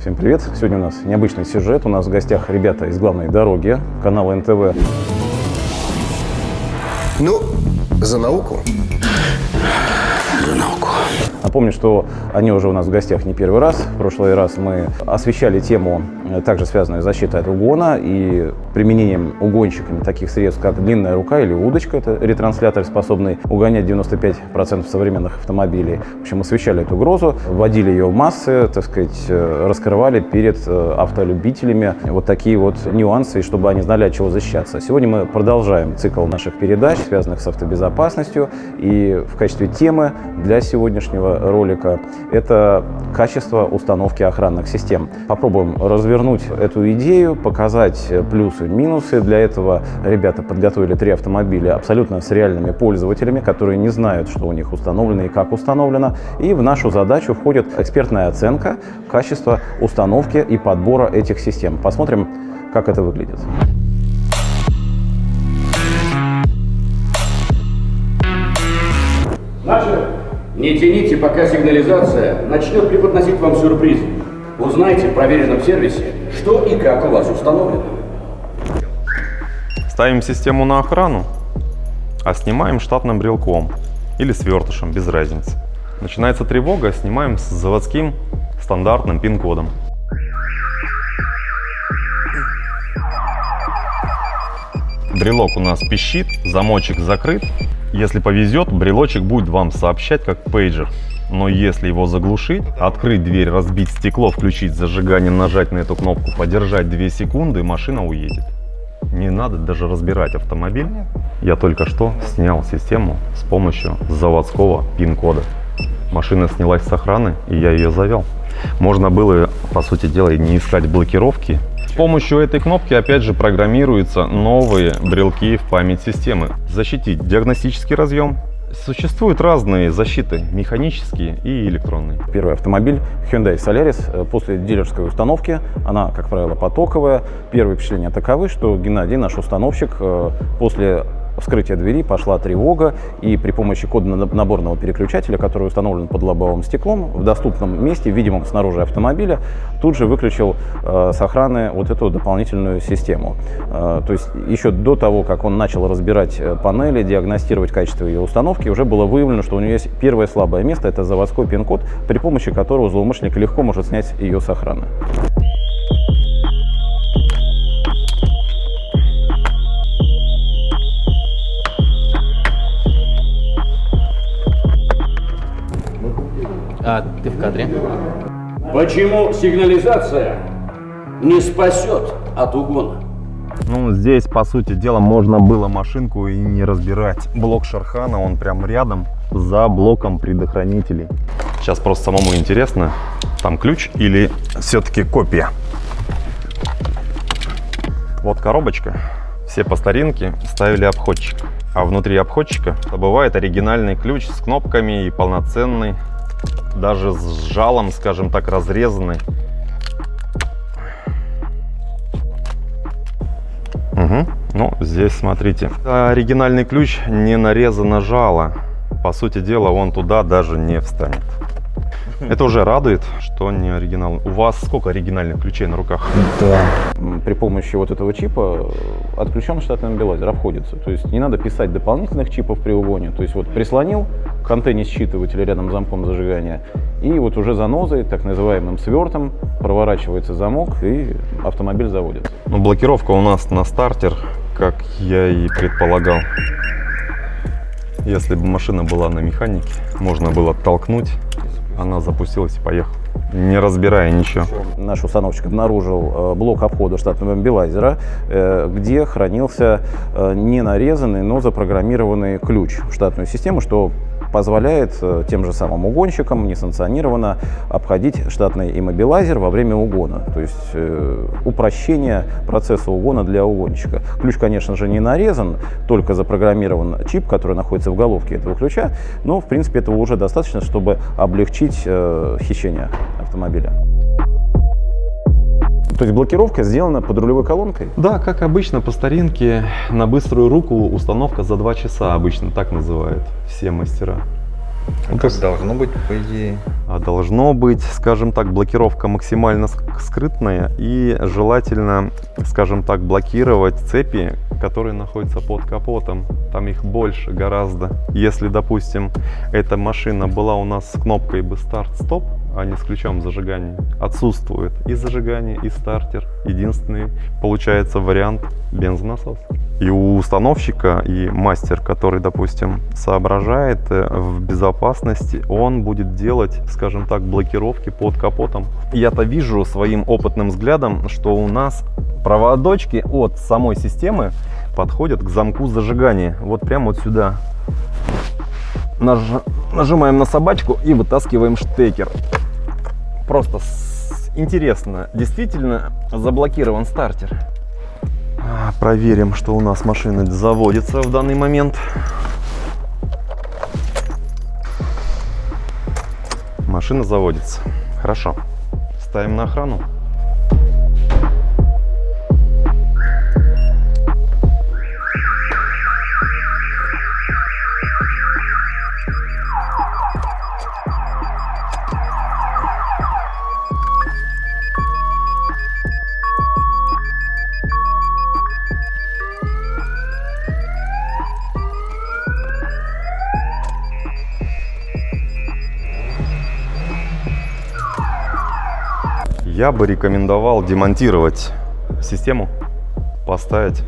Всем привет! Сегодня у нас необычный сюжет. У нас в гостях ребята из главной дороги, канала НТВ. Ну, за науку. За науку. Напомню, что они уже у нас в гостях не первый раз. В прошлый раз мы освещали тему, также связанную с защитой от угона и применением угонщиками таких средств, как длинная рука или удочка. Это ретранслятор, способный угонять 95% современных автомобилей. В общем, освещали эту угрозу, вводили ее в массы, так сказать, раскрывали перед автолюбителями вот такие вот нюансы, чтобы они знали, от чего защищаться. Сегодня мы продолжаем цикл наших передач, связанных с автобезопасностью. И в качестве темы для сегодняшнего ролика это качество установки охранных систем. Попробуем развернуть эту идею, показать плюсы и минусы. Для этого ребята подготовили 3 автомобиля абсолютно с реальными пользователями, которые не знают, что у них установлено и как установлено. И в нашу задачу входит экспертная оценка качества установки и подбора этих систем. Посмотрим, как это выглядит. Не тяните, пока сигнализация начнет преподносить вам сюрпризы. Узнайте в проверенном сервисе, что и как у вас установлено. Ставим систему на охрану, а снимаем штатным брелком или свертышем, без разницы. Начинается тревога, снимаем с заводским стандартным пин-кодом. Брелок у нас пищит, замочек закрыт. Если повезет, брелочек будет вам сообщать как пейджер. Но если его заглушить, открыть дверь, разбить стекло, включить зажигание, нажать на эту кнопку, подержать 2 секунды, машина уедет. Не надо даже разбирать автомобиль. Я только что снял систему с помощью заводского пин-кода. Машина снялась с охраны, и я ее завел. Можно было, по сути дела, и не искать блокировки. С помощью этой кнопки опять же программируются новые брелки в память системы. Защитить диагностический разъем. Существуют разные защиты, механические и электронные. Первый автомобиль Hyundai Solaris. После дилерской установки, она, как правило, потоковая. Первые впечатления таковы, что Геннадий, наш установщик, после вскрытия двери пошла тревога, и при помощи кодонаборного переключателя, который установлен под лобовым стеклом, в доступном месте, видимом снаружи автомобиля, тут же выключил с охраны вот эту дополнительную систему. То есть еще до того, как он начал разбирать панели, диагностировать качество ее установки, уже было выявлено, что у нее есть первое слабое место, это заводской пин-код, при помощи которого злоумышленник легко может снять ее с охраны. А ты в кадре? Почему сигнализация не спасет от угона? Ну, здесь, по сути дела, можно было машинку и не разбирать. Блок Шархана, он прям рядом, за блоком предохранителей. Сейчас просто самому интересно, там ключ или все-таки копия. Вот коробочка. Все по старинке ставили обходчик. А внутри обходчика бывает оригинальный ключ с кнопками и полноценный, даже с жалом, скажем так, разрезанный. Угу. Ну, здесь смотрите. Оригинальный ключ, не нарезано жало. По сути дела, он туда даже не встанет. Это уже радует, что не оригинал. У вас сколько оригинальных ключей на руках? Да. При помощи вот этого чипа отключен штатный иммобилайзер, обходится. То есть не надо писать дополнительных чипов при угоне. То есть вот прислонил к антенне считывателя рядом с замком зажигания, и вот уже занозой, так называемым свертом, проворачивается замок, и автомобиль заводится. Ну, блокировка у нас на стартер, как я и предполагал. Если бы машина была на механике, можно было толкнуть, она запустилась и поехала, не разбирая ничего. Наш установщик обнаружил блок обхода штатного иммобилайзера, где хранился не нарезанный, но запрограммированный ключ в штатную систему, что позволяет тем же самым угонщикам несанкционированно обходить штатный иммобилайзер во время угона. То есть упрощение процесса угона для угонщика. Ключ, конечно же, не нарезан, только запрограммирован чип, который находится в головке этого ключа, но, в принципе, этого уже достаточно, чтобы облегчить хищение автомобиля. То есть блокировка сделана под рулевой колонкой? Да, как обычно, по старинке, на быструю руку установка за 2 часа, обычно так называют все мастера. А как должно быть, по идее? А Должно быть, скажем так, блокировка максимально скрытная и желательно, скажем так, блокировать цепи, которые находятся под капотом. Там их больше гораздо. Если, допустим, эта машина была у нас с кнопкой бы старт-стоп, а не с ключом зажигания, отсутствует и зажигание, и стартер. Единственный, получается, вариант — бензонасос. И у установщика, и мастер, который, допустим, соображает в безопасности, он будет делать, скажем так, блокировки под капотом. Я-то вижу своим опытным взглядом, что у нас проводочки от самой системы подходят к замку зажигания. Вот прямо вот сюда. Нажимаем на собачку и вытаскиваем штекер. Просто интересно, действительно заблокирован стартер. Проверим, что у нас машина заводится в данный момент. Машина заводится. Хорошо. Ставим на охрану. Я бы рекомендовал демонтировать систему, поставить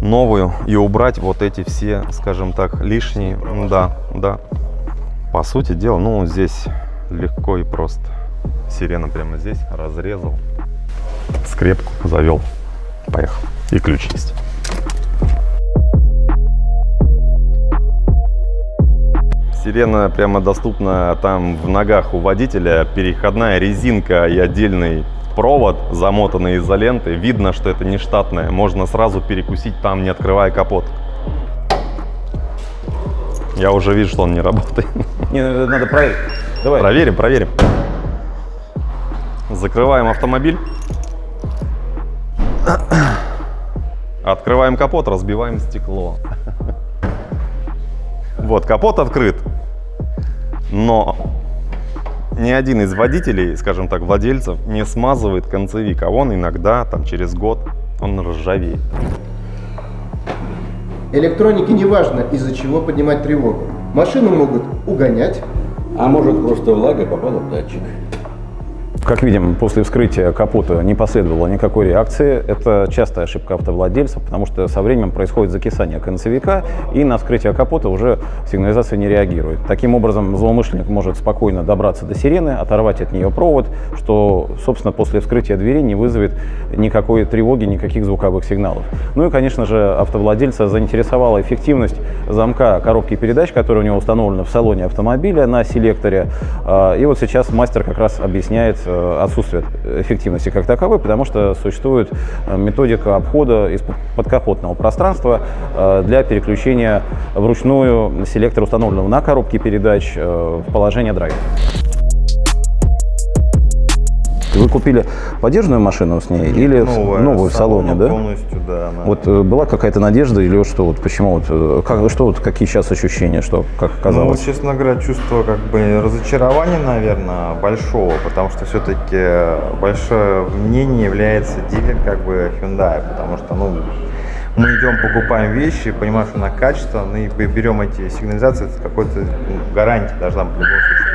новую и убрать вот эти все, скажем так, лишние. Да. По сути дела, ну, здесь легко и просто. Сирена прямо здесь, разрезал, скрепку завел, поехал. И ключ есть. Сирена прямо доступна там в ногах у водителя, переходная резинка и отдельный провод, замотанный изолентой. Видно, что это не штатная, можно сразу перекусить там, не открывая капот. Я уже вижу, что он не работает. Не, надо проверить. Давай. Проверим. Закрываем автомобиль. Открываем капот, разбиваем стекло. Вот, капот открыт, но ни один из водителей, скажем так, владельцев, не смазывает концевик, а он иногда, там, через год, он ржавеет. Электронике не важно, из-за чего поднимать тревогу. Машину могут угонять. А может, просто влага попала в датчик. Как видим, после вскрытия капота не последовало никакой реакции. Это частая ошибка автовладельцев, потому что со временем происходит закисание концевика, и на вскрытие капота уже сигнализация не реагирует. Таким образом, злоумышленник может спокойно добраться до сирены, оторвать от нее провод, что, собственно, после вскрытия двери не вызовет никакой тревоги, никаких звуковых сигналов. Ну и, конечно же, автовладельца заинтересовала эффективность замка коробки передач, которая у него установлена в салоне автомобиля на селекторе. И вот сейчас мастер как раз объясняет отсутствие эффективности как таковой, потому что существует методика обхода из подкапотного пространства для переключения вручную селектора, установленного на коробке передач, в положение драйва. Вы купили подержанную машину с ней или новую в салоне, да? Полностью, да. Вот была какая-то надежда или что? Вот почему? Какие сейчас ощущения, что как оказалось? Ну, честно говоря, чувство как бы разочарования, наверное, большого, потому что все-таки большое мнение является дилер как бы Hyundai, потому что, мы идем, покупаем вещи, понимаем, что на качество, и берем эти сигнализации, это какой-то гарантия должна быть в любом случае.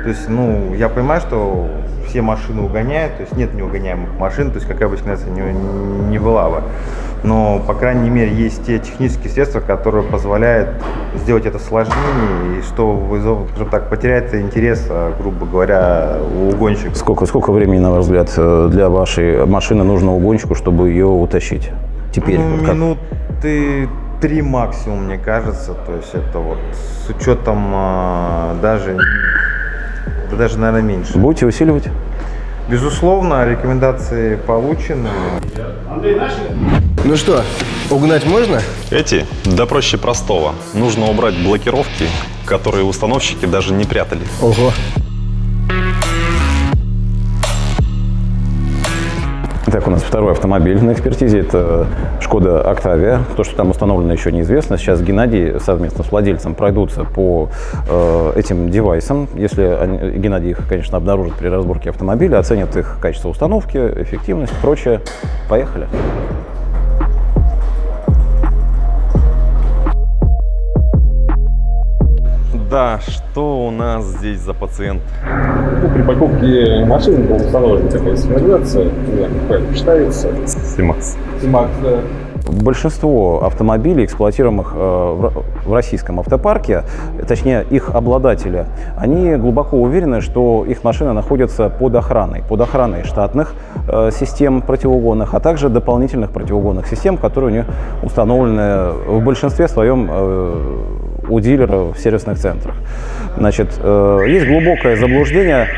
То есть, я понимаю, что все машины угоняют, то есть нет неугоняемых машин, то есть какая бы сигнализация не была бы. Но, по крайней мере, есть те технические средства, которые позволяют сделать это сложнее, и что, скажем так, потеряет интерес, грубо говоря, у угонщика. Сколько времени, на ваш взгляд, для вашей машины нужно угонщику, чтобы ее утащить? Теперь, минуты 3 максимум, мне кажется. То есть это вот с учетом даже, наверное, меньше. Будете усиливать? Безусловно, рекомендации получены. Ну что, угнать можно? Эти, да проще простого. Нужно убрать блокировки, которые установщики даже не прятали. Ого. Итак, у нас второй автомобиль на экспертизе. Это Шкода Октавия. То, что там установлено, еще неизвестно. Сейчас Геннадий совместно с владельцем пройдутся по этим девайсам. Если Геннадий их, конечно, обнаружит при разборке автомобиля, оценят их качество установки, эффективность, прочее. Поехали. Да, что у нас здесь за пациент? При покупке машины была установлена такая сигнализация, не знаю, как правильно читается. Симакс. Симакс, да. Большинство автомобилей, эксплуатируемых в российском автопарке, точнее их обладатели, они глубоко уверены, что их машины находятся под охраной штатных систем противоугонных, а также дополнительных противоугонных систем, которые у них установлены в большинстве своем у дилеров в сервисных центрах. Значит, есть глубокое заблуждение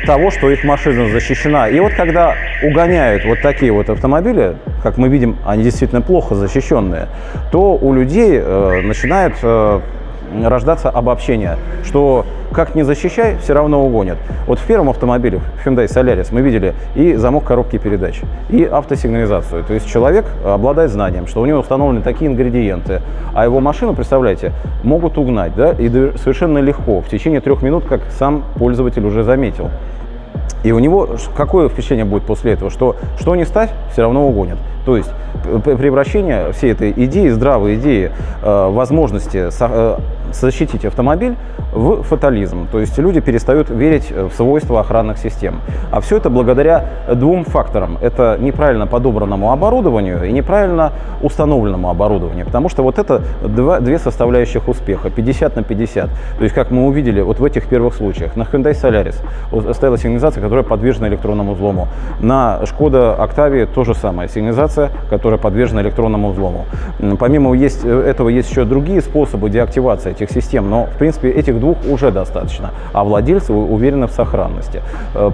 того, что их машина защищена. И вот когда угоняют вот такие вот автомобили, как мы видим, они действительно плохо защищенные, то у людей начинает рождаться обобщение, что как не защищай, все равно угонят. Вот в первом автомобиле, в Hyundai Solaris, мы видели и замок коробки передач, и автосигнализацию. То есть человек обладает знанием, что у него установлены такие ингредиенты, а его машину, представляете, могут угнать, да, и совершенно легко, в течение 3 минут, как сам пользователь уже заметил. И у него какое впечатление будет после этого? Что ни ставь, все равно угонят. То есть превращение всей этой идеи, здравой идеи, возможности защитить автомобиль в фатализм. То есть люди перестают верить в свойства охранных систем. А все это благодаря 2 факторам. Это неправильно подобранному оборудованию и неправильно установленному оборудованию. Потому что вот это 2 составляющих успеха, 50 на 50. То есть, как мы увидели вот в этих первых случаях, на Hyundai Solaris стояла сигнализация, которая подвержена электронному взлому. На Шкода Октавии то же самое. Сигнализация, которая подвержена электронному взлому. Помимо этого есть еще другие способы деактивации этих систем, но в принципе этих 2 уже достаточно, а владельцы уверены в сохранности.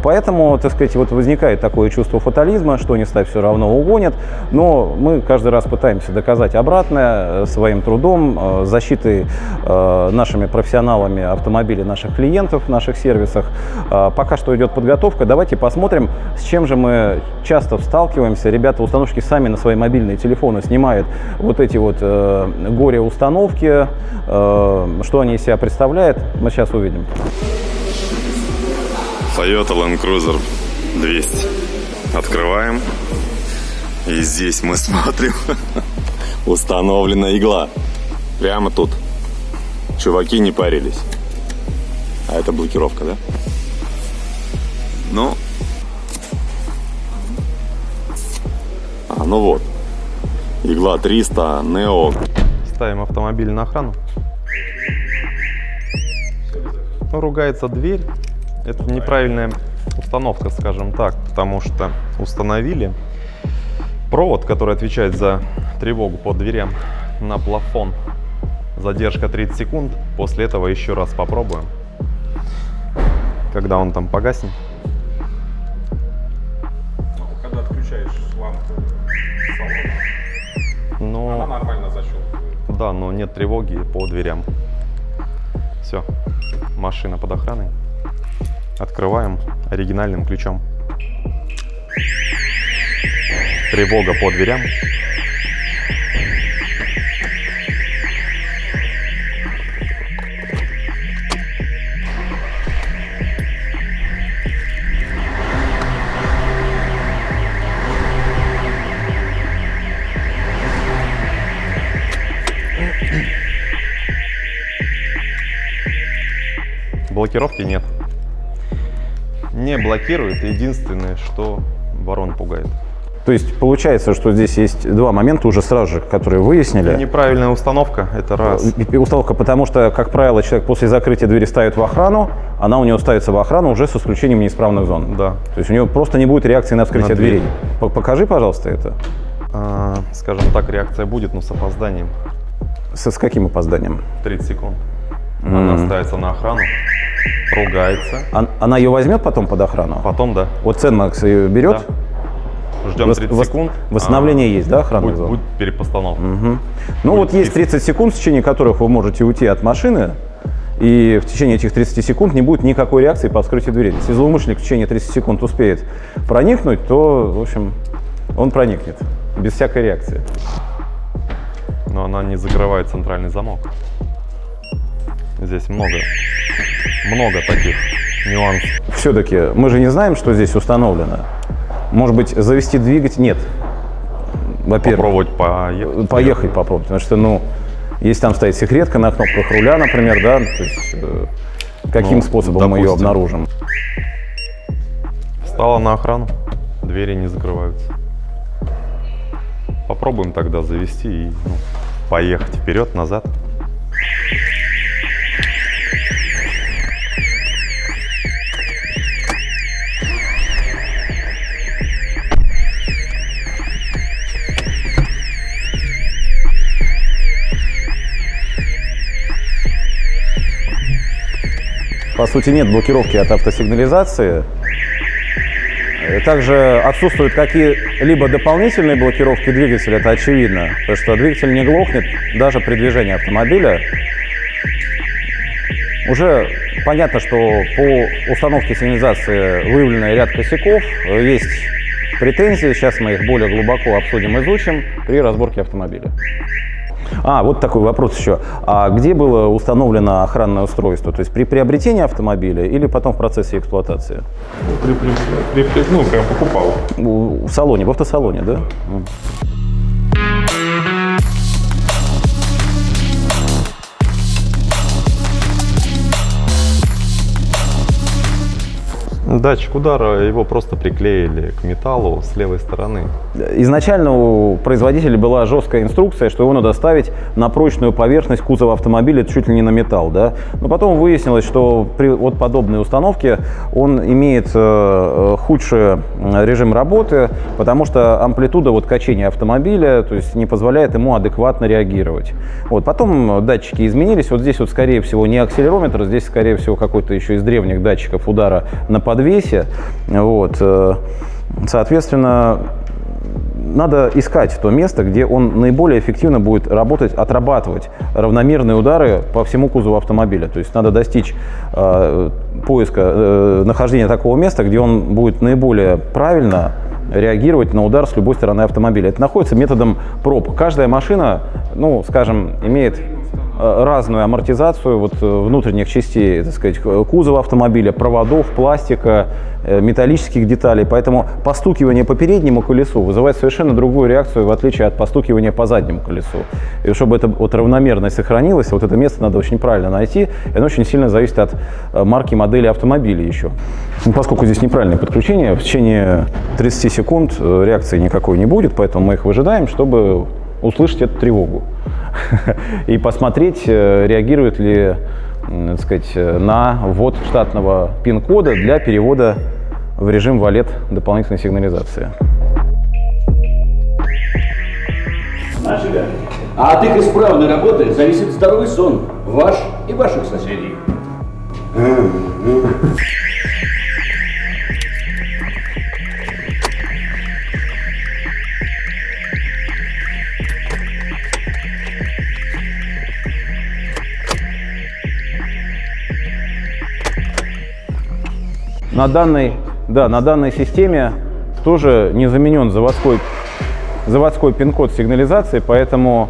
Поэтому, так сказать, вот возникает такое чувство фатализма, что не ставь, все равно угонят, но мы каждый раз пытаемся доказать обратное своим трудом, защитой нашими профессионалами автомобилей наших клиентов в наших сервисах. Пока что идет подготовка, давайте посмотрим, с чем же мы часто сталкиваемся. Ребята, установщики сами на свои мобильные телефоны снимают вот эти вот горе-установки, что они из себя представляют, мы сейчас увидим. Toyota Land Cruiser 200. Открываем. И здесь мы смотрим. Установлена игла. Прямо тут. Чуваки не парились. А это блокировка, да? Ну. Ну вот. Игла 300, Neo. Ставим автомобиль на охрану. Ругается дверь. Это неправильная установка, скажем так, потому что установили провод, который отвечает за тревогу по дверям, на плафон. Задержка 30 секунд. После этого еще раз попробуем. Когда он там погаснет. Когда отключаешь лампу салона, Но... она нормально защелкивает. Да, но нет тревоги по дверям. Все, машина под охраной. Открываем оригинальным ключом. Тревога по дверям. Блокировки нет. Не блокирует. Единственное, что ворон пугает. То есть получается, что здесь есть 2 момента уже сразу же, которые выяснили. Неправильная установка, это раз. Установка, потому что, как правило, человек после закрытия двери ставит в охрану, она у него ставится в охрану уже с исключением неисправных зон. Да. То есть у него просто не будет реакции на вскрытие дверь. дверей. Покажи, пожалуйста, это. Скажем так, реакция будет, но с опозданием. С каким опозданием? 30 секунд. Она ставится на охрану, ругается. Она ее возьмет потом под охрану? Потом, да. Вот Ценмакс ее берет? Да. Ждем 30 секунд. Восстановление есть, да, охранных зон? Будет перепостановка. Ну вот есть 30 секунд, в течение которых вы можете уйти от машины, и в течение этих 30 секунд не будет никакой реакции по вскрытию двери. Если злоумышленник в течение 30 секунд успеет проникнуть, то, в общем, он проникнет без всякой реакции. Но она не закрывает центральный замок. Здесь много таких нюансов. Все-таки мы же не знаем, что здесь установлено. Может быть, завести двигатель? Нет. Во-первых, Попробовать поехать попробовать. Потому что, ну, если там стоит секретка на кнопках руля, например, да, то есть каким способом мы ее допустим. обнаружим? Встала на охрану, двери не закрываются. Попробуем тогда завести и поехать вперед-назад. По сути, нет блокировки от автосигнализации. Также отсутствуют какие-либо дополнительные блокировки двигателя, это очевидно, потому что двигатель не глохнет даже при движении автомобиля. Уже понятно, что по установке сигнализации выявлен ряд косяков, есть претензии, сейчас мы их более глубоко обсудим, изучим при разборке автомобиля. Вот такой вопрос еще. А где было установлено охранное устройство? То есть при приобретении автомобиля или потом в процессе эксплуатации? Прям покупал. В салоне, в автосалоне, да? Датчик удара, его просто приклеили к металлу с левой стороны. Изначально у производителя была жесткая инструкция, что его надо ставить на прочную поверхность кузова автомобиля, чуть ли не на металл, да? Но потом выяснилось, что при вот подобной установке он имеет худший режим работы, потому что амплитуда качения автомобиля, то есть не позволяет ему адекватно реагировать. Потом датчики изменились, здесь скорее всего не акселерометр, здесь скорее всего какой-то еще из древних датчиков удара на подвесе. Соответственно, надо искать то место, где он наиболее эффективно будет работать, отрабатывать равномерные удары по всему кузову автомобиля. То есть надо достичь поиска, нахождения такого места, где он будет наиболее правильно реагировать на удар с любой стороны автомобиля. Это находится методом проб. Каждая машина, скажем, имеет разную амортизацию внутренних частей, так сказать, кузова автомобиля, проводов, пластика, металлических деталей. Поэтому постукивание по переднему колесу вызывает совершенно другую реакцию, в отличие от постукивания по заднему колесу. И чтобы эта равномерность сохранилась, это место надо очень правильно найти, и оно очень сильно зависит от марки, модели автомобиля еще. Поскольку здесь неправильное подключение, в течение 30 секунд реакции никакой не будет, поэтому мы их выжидаем, чтобы услышать эту тревогу и посмотреть, реагирует ли, так сказать, на ввод штатного пин-кода для перевода в режим валет дополнительной сигнализации. От их исправной работы зависит здоровый сон ваш и ваших соседей. На данной системе тоже не заменен заводской пин-код сигнализации, поэтому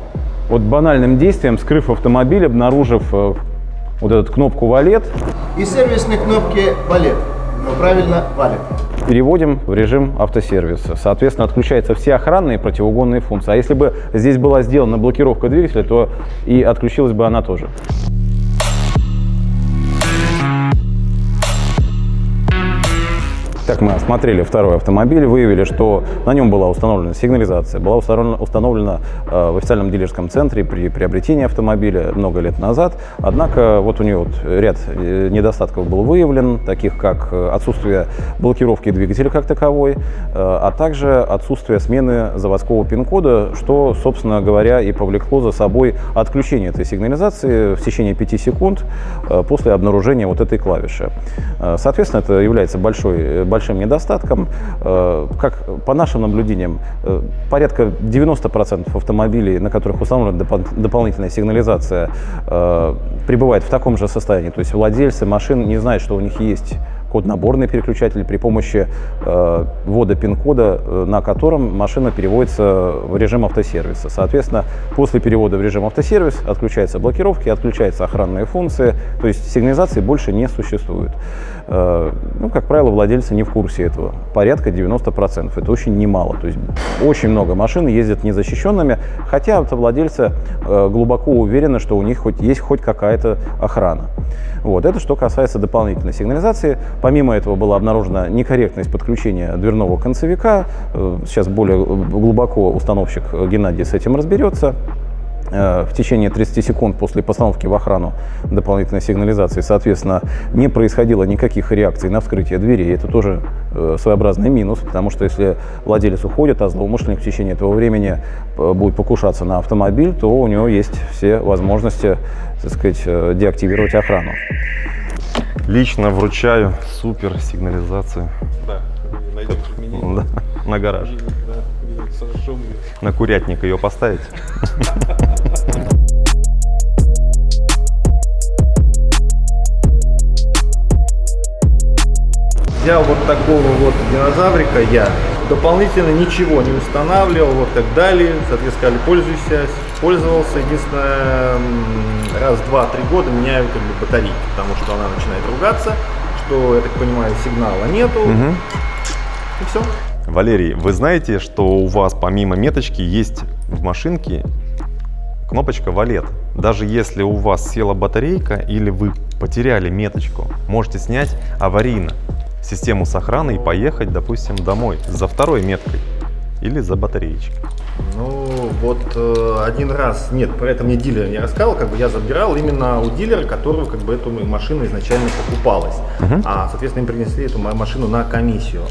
банальным действием, скрыв автомобиль, обнаружив эту кнопку «Валет», И сервисные кнопки «Валет». Но правильно «Валет». переводим в режим автосервиса. Соответственно, отключаются все охранные и противоугонные функции. А если бы здесь была сделана блокировка двигателя, то и отключилась бы она тоже. Так, мы осмотрели второй автомобиль, выявили, что на нем была установлена сигнализация, была установлена в официальном дилерском центре при приобретении автомобиля много лет назад. Однако у нее ряд недостатков был выявлен, таких как отсутствие блокировки двигателя как таковой, а также отсутствие смены заводского пин-кода, что, собственно говоря, и повлекло за собой отключение этой сигнализации в течение 5 секунд после обнаружения этой клавиши. Соответственно, это является большим недостатком. Как по нашим наблюдениям, порядка 90% автомобилей, на которых установлена дополнительная сигнализация, пребывает в таком же состоянии. То есть владельцы машин не знают, что у них есть код-наборный переключатель, при помощи ввода пин-кода, на котором машина переводится в режим автосервиса. Соответственно, после перевода в режим автосервис отключаются блокировки, отключаются охранные функции, то есть сигнализации больше не существует. Ну, как правило, владельцы не в курсе этого. Порядка 90%. Это очень немало. То есть очень много машин ездят незащищенными, хотя автовладельцы глубоко уверены, что у них есть хоть какая-то охрана. Вот. Это что касается дополнительной сигнализации. Помимо этого была обнаружена некорректность подключения дверного концевика. Сейчас более глубоко установщик Геннадий с этим разберется. В течение 30 секунд после постановки в охрану дополнительной сигнализации, соответственно, не происходило никаких реакций на вскрытие дверей. Это тоже своеобразный минус, потому что если владелец уходит, а злоумышленник в течение этого времени будет покушаться на автомобиль, то у него есть все возможности, так сказать, деактивировать охрану. Лично вручаю супер сигнализацию. Да, найдем применение. Да, на гараж. Да, сожжем ее. На курятник ее поставить. Взял вот такого вот динозаврика я, дополнительно ничего не устанавливал, вот так далее, соответственно, сказали, пользуйся, пользовался, единственное, раз в 2-3 года меняю как бы батарейки, потому что она начинает ругаться, что, я так понимаю, сигнала нету, и все. Валерий, вы знаете, что у вас помимо меточки есть в машинке кнопочка «Валет». Даже если у вас села батарейка или вы потеряли меточку, можете снять аварийно систему с охраны и поехать, допустим, домой за второй меткой или за батареечкой. Ну, вот один раз, нет, про это мне дилер не рассказал, как бы я забирал именно у дилера, которого как бы эту машину изначально покупалась. Соответственно, им принесли эту мою машину на комиссию.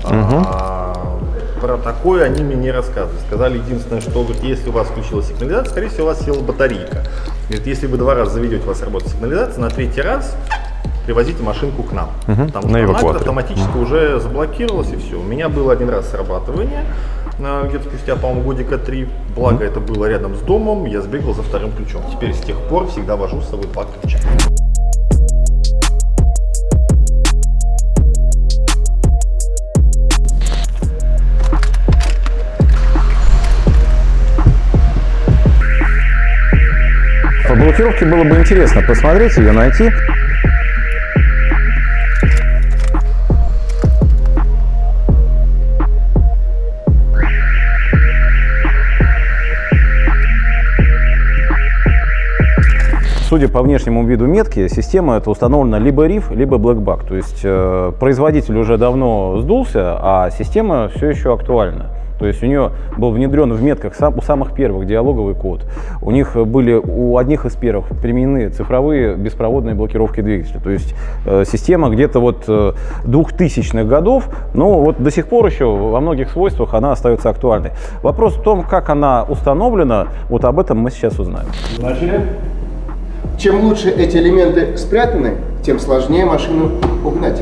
Про такое они мне не рассказывали. Сказали единственное, что говорит, если у вас включилась сигнализация, скорее всего, у вас села батарейка. Говорит, если вы 2 раза заведете, у вас работает сигнализация, на 3-й раз привозите машинку к нам. Потому что она автоматически уже заблокировалась и все. У меня было 1 раз срабатывание, где-то спустя, по-моему, годика 3. Благо это было рядом с домом, я сбегал за 2-м ключом. Теперь с тех пор всегда вожу с собой 2 ключа. По блокировке было бы интересно посмотреть, ее найти. Судя по внешнему виду метки, система это установлена либо RIF, либо Blackback. То есть производитель уже давно сдулся, а система все еще актуальна. То есть у нее был внедрен в метках у самых первых диалоговый код. У них были у одних из первых применены цифровые беспроводные блокировки двигателя. То есть система где-то вот 2000-х годов, но вот до сих пор еще во многих свойствах она остается актуальной. Вопрос в том, как она установлена, вот об этом мы сейчас узнаем. Начали. Чем лучше эти элементы спрятаны, тем сложнее машину угнать.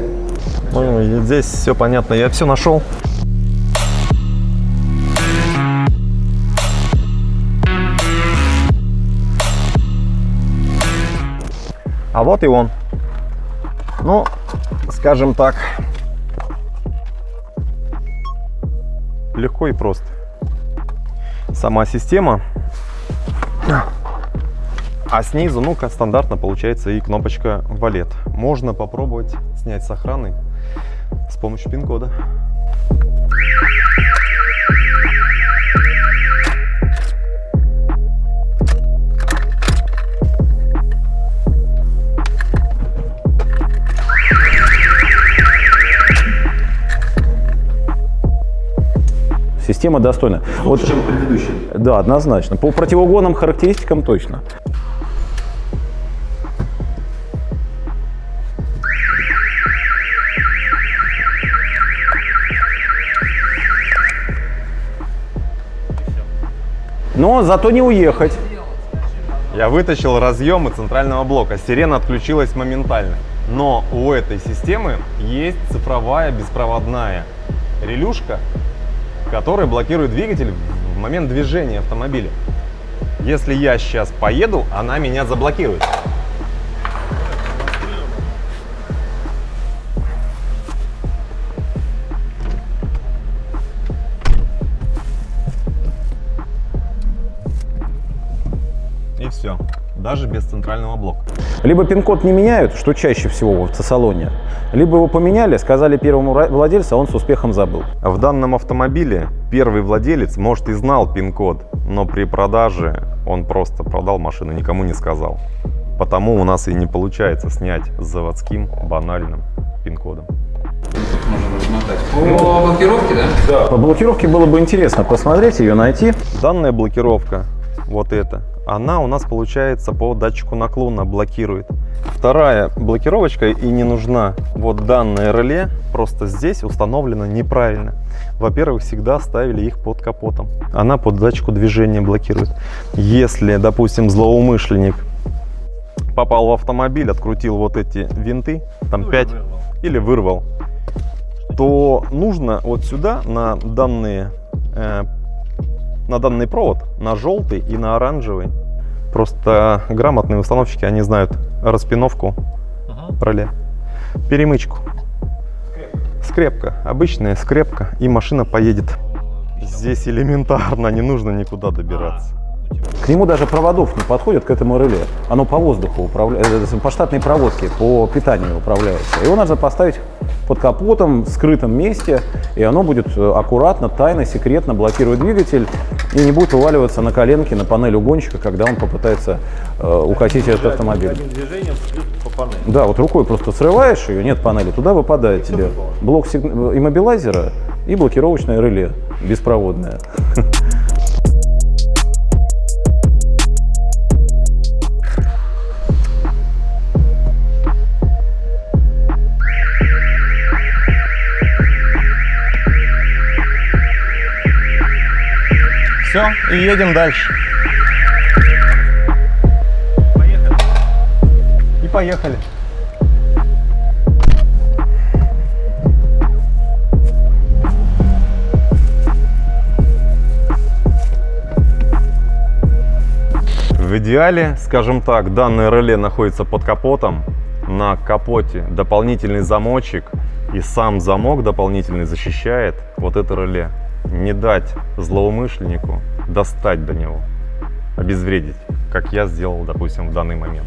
Ой, здесь все понятно, я все нашел. А вот и он. Ну, скажем так, легко и просто. Сама система, а снизу, ну, как стандартно, получается и кнопочка «Валет». Можно попробовать снять с охраны с помощью пин-кода. Система достойна. Лучше, чем предыдущая. Да, однозначно. По противоугонным характеристикам точно. Но зато не уехать. Я вытащил разъемы центрального блока. Сирена отключилась моментально. Но у этой системы есть цифровая беспроводная релюшка, которая блокирует двигатель в момент движения автомобиля. Если я сейчас поеду, она меня заблокирует. даже без центрального блока. Либо пин-код не меняют, что чаще всего в автосалоне, либо его поменяли, сказали первому владельцу, а он с успехом забыл. В данном автомобиле первый владелец, может, и знал пин-код, но при продаже он просто продал машину, никому не сказал. Потому у нас и не получается снять с заводским банальным пин-кодом. По блокировке, да? По блокировке было бы интересно посмотреть, ее найти. Данная блокировка, вот эта, она у нас получается по датчику наклона блокирует. Вторая блокировочка и не нужна. Вот данное реле просто здесь установлено неправильно. Во-первых, всегда ставили их под капотом. Она под датчику движения блокирует. Если, допустим, злоумышленник попал в автомобиль, открутил вот эти винты, там 5, или вырвал, то нужно вот сюда на данный провод, на желтый и на оранжевый. Просто грамотные установщики, они знают распиновку реле, перемычку. Скрепка, обычная скрепка, и машина поедет. Здесь элементарно, не нужно никуда добираться. К нему даже проводов не подходят, к этому реле. Оно по воздуху управляется, по штатной проводке, по питанию управляется. Его нужно поставить под капотом, в скрытом месте, и оно будет аккуратно, тайно, секретно блокировать двигатель и не будет вываливаться на коленки, на панель угонщика, когда он попытается укатить этот автомобиль. Да, вот рукой просто срываешь ее, нет панели, туда выпадает тебе блок иммобилайзера и блокировочное реле беспроводное. Все, и едем дальше. И поехали. В идеале, скажем так, данное реле находится под капотом. На капоте дополнительный замочек, и сам замок дополнительный защищает вот это реле. Не дать злоумышленнику достать до него, обезвредить, как я сделал, допустим, в данный момент.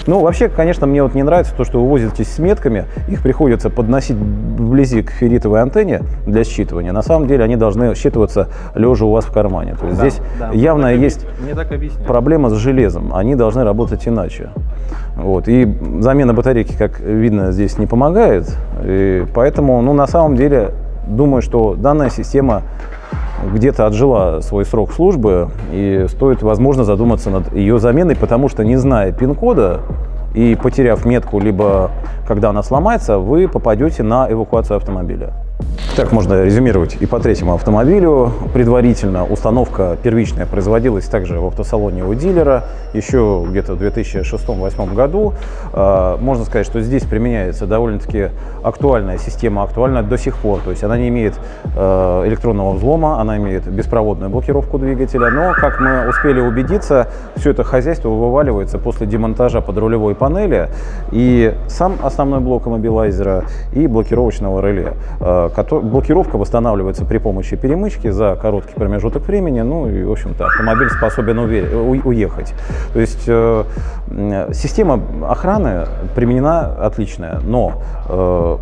Ну, вообще, конечно, мне вот не нравится то, что вы возитесь с метками, их приходится подносить вблизи к ферритовой антенне для считывания. На самом деле они должны считываться лежа у вас в кармане. То есть здесь явно есть проблема с железом, они должны работать иначе. Вот. И замена батарейки, как видно, здесь не помогает, и поэтому, ну, на самом деле, думаю, что данная система где-то отжила свой срок службы, и стоит, возможно, задуматься над ее заменой, потому что, не зная пин-кода и потеряв метку, либо когда она сломается, вы попадете на эвакуацию автомобиля. Так можно резюмировать и по третьему автомобилю. Предварительно установка первичная производилась также в автосалоне у дилера еще где-то в 2006-2008 году. Можно сказать, что здесь применяется довольно-таки актуальная система, актуальная до сих пор. То есть она не имеет электронного взлома, она имеет беспроводную блокировку двигателя, но, как мы успели убедиться, все это хозяйство вываливается после демонтажа подрулевой панели и сам основной блок иммобилайзера и блокировочного реле. Блокировка восстанавливается при помощи перемычки за короткий промежуток времени, ну и, в общем-то, автомобиль способен уехать. То есть система охраны применена отличная, но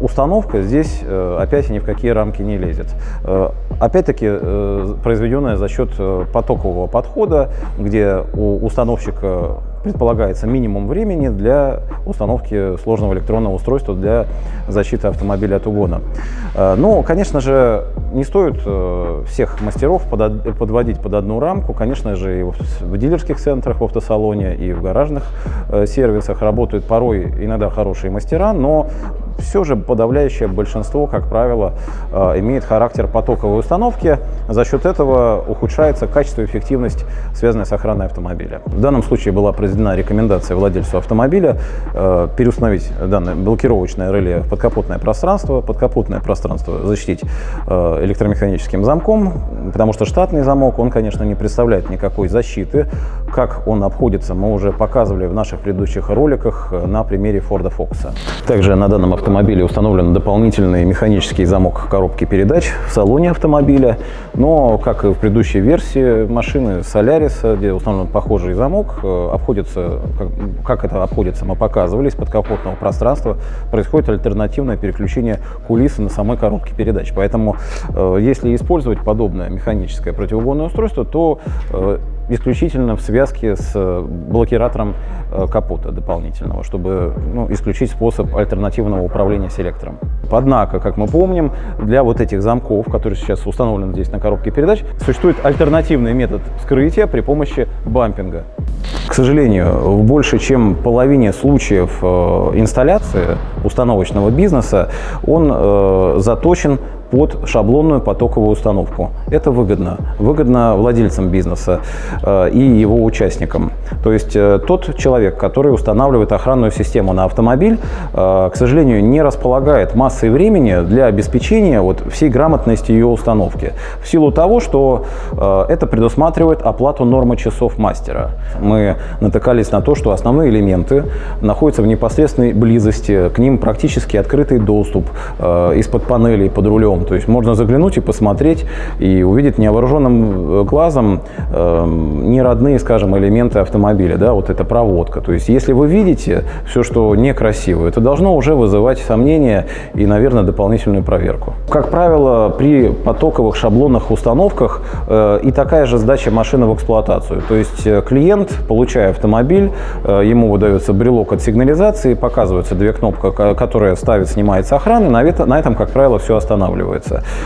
установка здесь опять ни в какие рамки не лезет. Опять-таки произведенная за счет потокового подхода, где у установщика предполагается минимум времени для установки сложного электронного устройства для защиты автомобиля от угона. Но, конечно же, не стоит всех мастеров подводить под одну рамку. Конечно же, и в дилерских центрах, в автосалоне, и в гаражных сервисах работают порой иногда хорошие мастера, но все же подавляющее большинство, как правило, имеет характер потоковой установки. За счет этого ухудшается качество и эффективность, связанная с охраной автомобиля. В данном случае была произведена рекомендация владельцу автомобиля переустановить данное блокировочное реле в подкапотное пространство защитить электромеханическим замком, потому что штатный замок, он, конечно, не представляет никакой защиты Как он обходится, мы уже показывали в наших предыдущих роликах на примере Ford Focus. Также на данном автомобиле установлен дополнительный механический замок коробки передач в салоне автомобиля. Но, как и в предыдущей версии машины Solaris, где установлен похожий замок, обходится, как это обходится, мы показывали, из подкапотного пространства происходит альтернативное переключение кулисы на самой коробке передач. Поэтому, если использовать подобное механическое противоугонное устройство, то исключительно в связке с блокиратором капота дополнительного, чтобы исключить способ альтернативного управления селектором. Однако, как мы помним, для вот этих замков, которые сейчас установлены здесь на коробке передач, существует альтернативный метод вскрытия при помощи бампинга. К сожалению, в больше чем половине случаев инсталляции установочного бизнеса он заточен под шаблонную потоковую установку. Это выгодно. Выгодно владельцам бизнеса и его участникам. То есть тот человек, который устанавливает охранную систему на автомобиль, к сожалению, не располагает массой времени для обеспечения всей грамотности ее установки. В силу того, что это предусматривает оплату нормы часов мастера. Мы натыкались на то, что основные элементы находятся в непосредственной близости, к ним практически открытый доступ из-под панелей под рулем. То есть можно заглянуть и посмотреть, и увидеть невооруженным глазом неродные, скажем, элементы автомобиля, да, вот эта проводка. То есть если вы видите все, что некрасиво, это должно уже вызывать сомнения и, наверное, дополнительную проверку. Как правило, при потоковых шаблонных установках и такая же сдача машины в эксплуатацию. То есть клиент, получая автомобиль, ему выдается брелок от сигнализации, показываются две кнопки, которые ставит, снимает с охраны, на этом, как правило, все останавливается.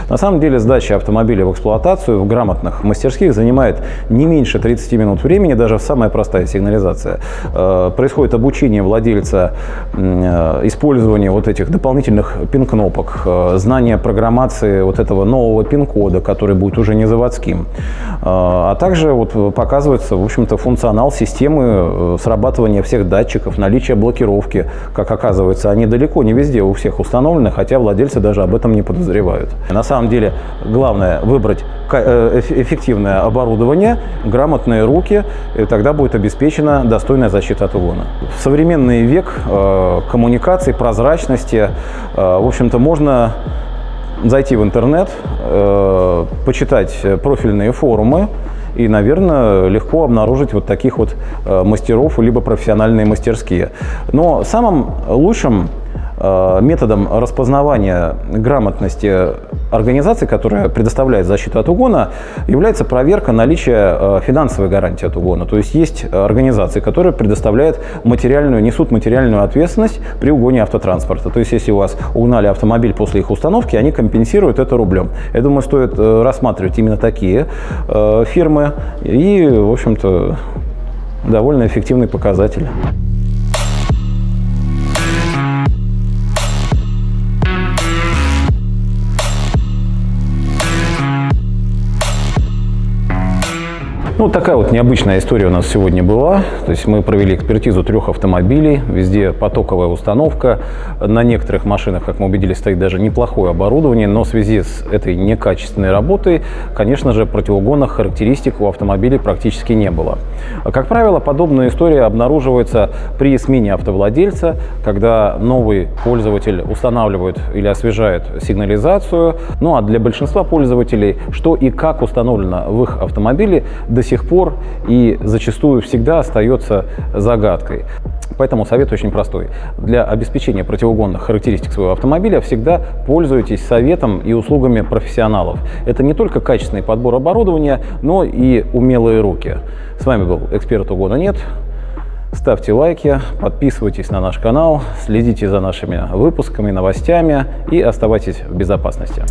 На самом деле сдача автомобиля в эксплуатацию в грамотных мастерских занимает не меньше 30 минут времени, даже самая простая сигнализация. Происходит обучение владельца использования вот этих дополнительных пин-кнопок, знание программации вот этого нового пин-кода, который будет уже не заводским. А также показывается, в общем-то, функционал системы срабатывания всех датчиков, наличие блокировки. Как оказывается, они далеко не везде у всех установлены, хотя владельцы даже об этом не подозревают. На самом деле, главное выбрать эффективное оборудование, грамотные руки, и тогда будет обеспечена достойная защита от угона. В современный век коммуникаций, прозрачности, в общем-то, можно зайти в интернет, почитать профильные форумы и, наверное, легко обнаружить вот таких вот мастеров, либо профессиональные мастерские. Но самым лучшим методом распознавания грамотности организации, которая предоставляет защиту от угона, является проверка наличия финансовой гарантии от угона. То есть есть организации, которые несут материальную ответственность при угоне автотранспорта. То есть если у вас угнали автомобиль после их установки, они компенсируют это рублем. Я думаю, стоит рассматривать именно такие фирмы и, в общем-то, довольно эффективный показатель. Ну, такая вот необычная история у нас сегодня была. То есть мы провели экспертизу 3 автомобилей, везде потоковая установка. На некоторых машинах, как мы убедились, стоит даже неплохое оборудование, но в связи с этой некачественной работой, конечно же, противоугонных характеристик у автомобилей практически не было. Как правило, подобная история обнаруживается при смене автовладельца, когда новый пользователь устанавливает или освежает сигнализацию. Ну а для большинства пользователей, что и как установлено в их автомобиле, до сих пор и зачастую всегда остается загадкой. Поэтому совет очень простой. Для обеспечения противоугонных характеристик своего автомобиля всегда пользуйтесь советом и услугами профессионалов. Это не только качественный подбор оборудования, но и умелые руки. С вами был эксперт угона нет. Ставьте лайки, подписывайтесь на наш канал, следите за нашими выпусками, новостями и оставайтесь в безопасности.